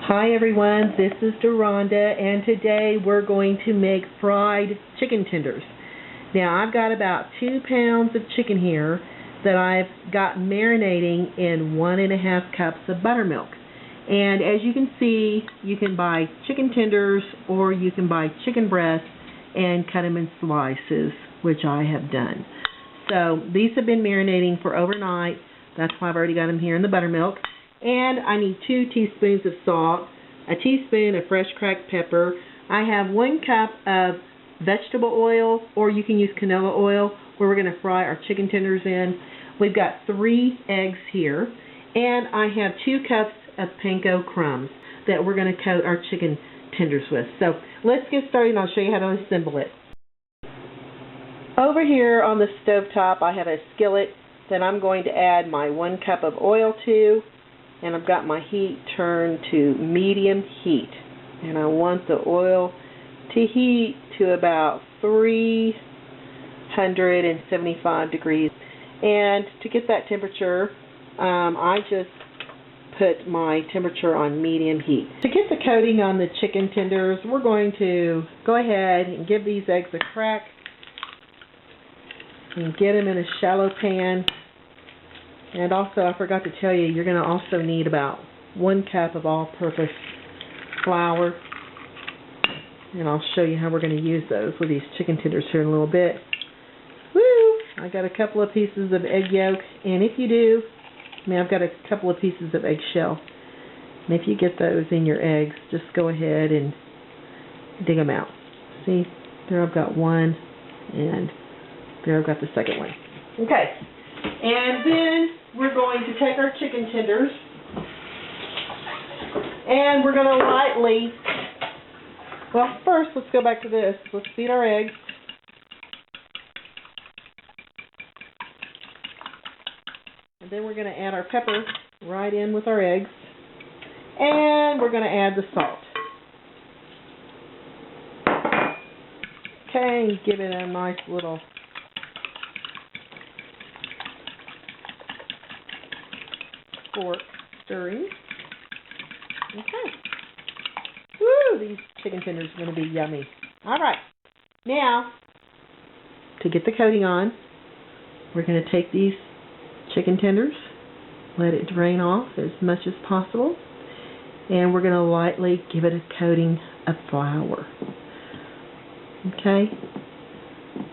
Hi everyone, this is Deronda, and today we're going to make fried chicken tenders. Now I've got about 2 pounds of chicken here that I've got marinating in 1.5 cups of buttermilk. And as you can see, you can buy chicken tenders or you can buy chicken breasts and cut them in slices, which I have done. So these have been marinating for overnight. That's why I've already got them here in the buttermilk. And I need 2 teaspoons of salt, a teaspoon of fresh cracked pepper. I have 1 cup of vegetable oil, or you can use canola oil, where we're going to fry our chicken tenders in. We've got 3 eggs here, and I have 2 cups of panko crumbs that we're going to coat our chicken tenders with. So let's get started, and I'll show you how to assemble it. Over here on the stove top, I have a skillet that I'm going to add my 1 cup of oil to. And I've got my heat turned to medium heat. And I want the oil to heat to about 375 degrees. And to get that temperature, I just put my temperature on medium heat. To get the coating on the chicken tenders, we're going to go ahead and give these eggs a crack and get them in a shallow pan. And also, I forgot to tell you, you're going to also need about 1 cup of all-purpose flour. And I'll show you how we're going to use those with these chicken tenders here in a little bit. Woo! I got a couple of pieces of egg yolk. And if you do, I've got a couple of pieces of eggshell. And if you get those in your eggs, just go ahead and dig them out. See, there I've got 1, and there I've got the second one. Okay. And then we're going to take our chicken tenders and we're going to lightly, well, first let's go back to this. Let's beat our eggs. And then we're going to add our pepper right in with our eggs. And we're going to add the salt. Okay, and give it a nice little fork stirring. Okay. Woo! These chicken tenders are going to be yummy. Alright. Now, to get the coating on, we're going to take these chicken tenders, let it drain off as much as possible, and we're going to lightly give it a coating of flour. Okay?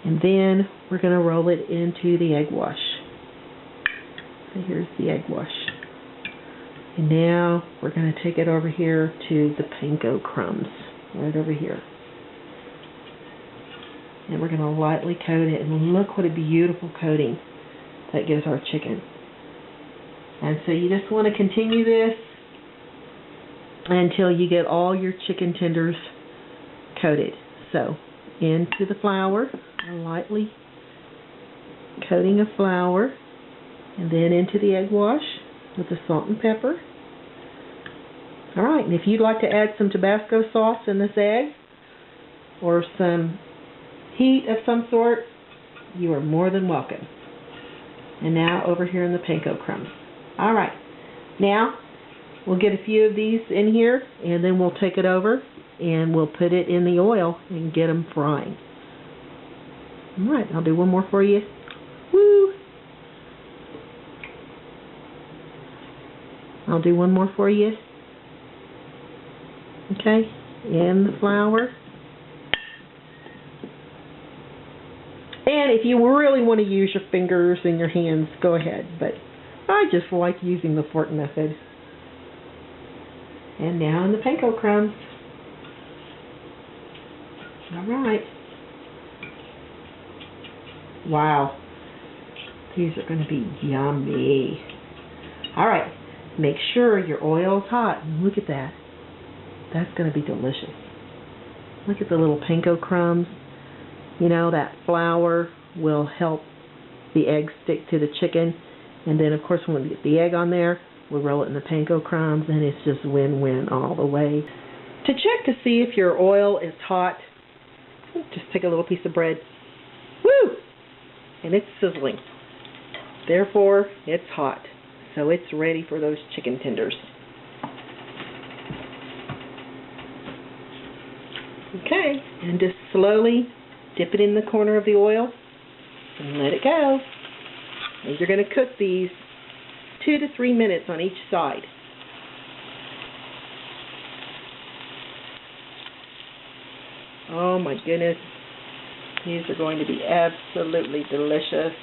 And then we're going to roll it into the egg wash. So here's the egg wash. And now we're going to take it over here to the panko crumbs, right over here. And we're going to lightly coat it, and look what a beautiful coating that gives our chicken. And so you just want to continue this until you get all your chicken tenders coated. So into the flour, a lightly coating of flour, and then into the egg wash with the salt and pepper. Alright, and if you'd like to add some Tabasco sauce in this egg, or some heat of some sort, you are more than welcome. And now over here in the panko crumbs. Alright, now we'll get a few of these in here, and then we'll take it over, and we'll put it in the oil and get them frying. Alright, I'll do one more for you. Woo! I'll do one more for you. Okay, and the flour. And if you really want to use your fingers and your hands, go ahead. But I just like using the fork method. And now in the panko crumbs. Alright. Wow. These are going to be yummy. Alright. Make sure your oil is hot. Look at that. That's going to be delicious. Look at the little panko crumbs. You know, that flour will help the egg stick to the chicken. And then, of course, when we get the egg on there, we'll roll it in the panko crumbs, and it's just win-win all the way. To check to see if your oil is hot, just take a little piece of bread. Woo! And it's sizzling. Therefore, it's hot. So it's ready for those chicken tenders. Okay, and just slowly dip it in the corner of the oil and let it go. And you're going to cook these 2 to 3 minutes on each side. Oh my goodness, these are going to be absolutely delicious.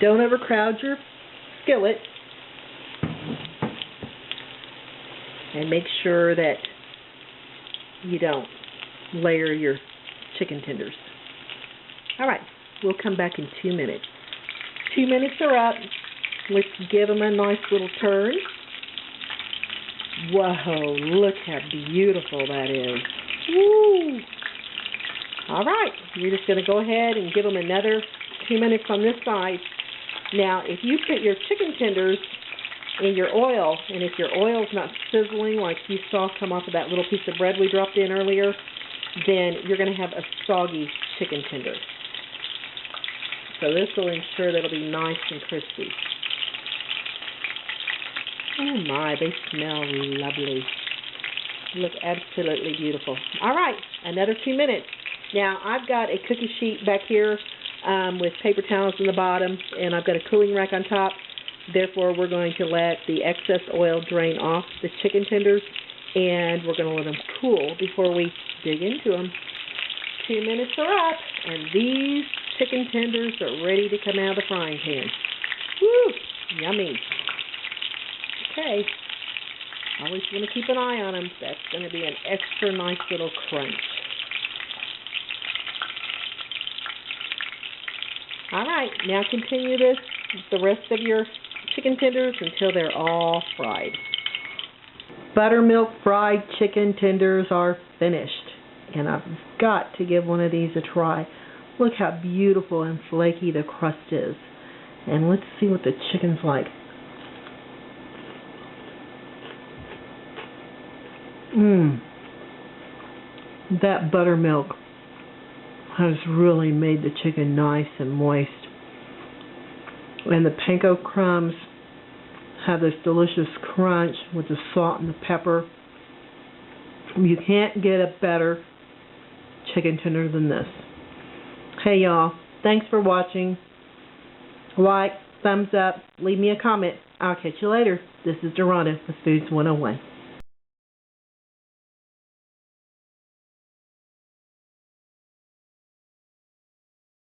Don't overcrowd your skillet, and make sure that you don't layer your chicken tenders. Alright, we'll come back in 2 minutes. 2 minutes are up. Let's give them a nice little turn. Whoa, look how beautiful that is. Woo! Alright, you're just going to go ahead and give them another 2 minutes on this side. Now, if you put your chicken tenders in your oil, and if your oil's not sizzling like you saw come off of that little piece of bread we dropped in earlier, then you're going to have a soggy chicken tender. So this will ensure that it'll be nice and crispy. Oh my, they smell lovely. Look absolutely beautiful. Alright, another 2 minutes. Now, I've got a cookie sheet back here with paper towels in the bottom, and I've got a cooling rack on top. Therefore, we're going to let the excess oil drain off the chicken tenders, and we're going to let them cool before we dig into them. 2 minutes are up, and these chicken tenders are ready to come out of the frying pan. Woo! Yummy. Okay. Always want to keep an eye on them. That's going to be an extra nice little crunch. Alright, now continue this with the rest of your chicken tenders until they're all fried. Buttermilk fried chicken tenders are finished. And I've got to give one of these a try. Look how beautiful and flaky the crust is. And let's see what the chicken's like. That buttermilk has really made the chicken nice and moist. And the panko crumbs have this delicious crunch with the salt and the pepper. You can't get a better chicken tender than this. Hey y'all, thanks for watching. Like, thumbs up, leave me a comment. I'll catch you later. This is Rhonda with Foods 101.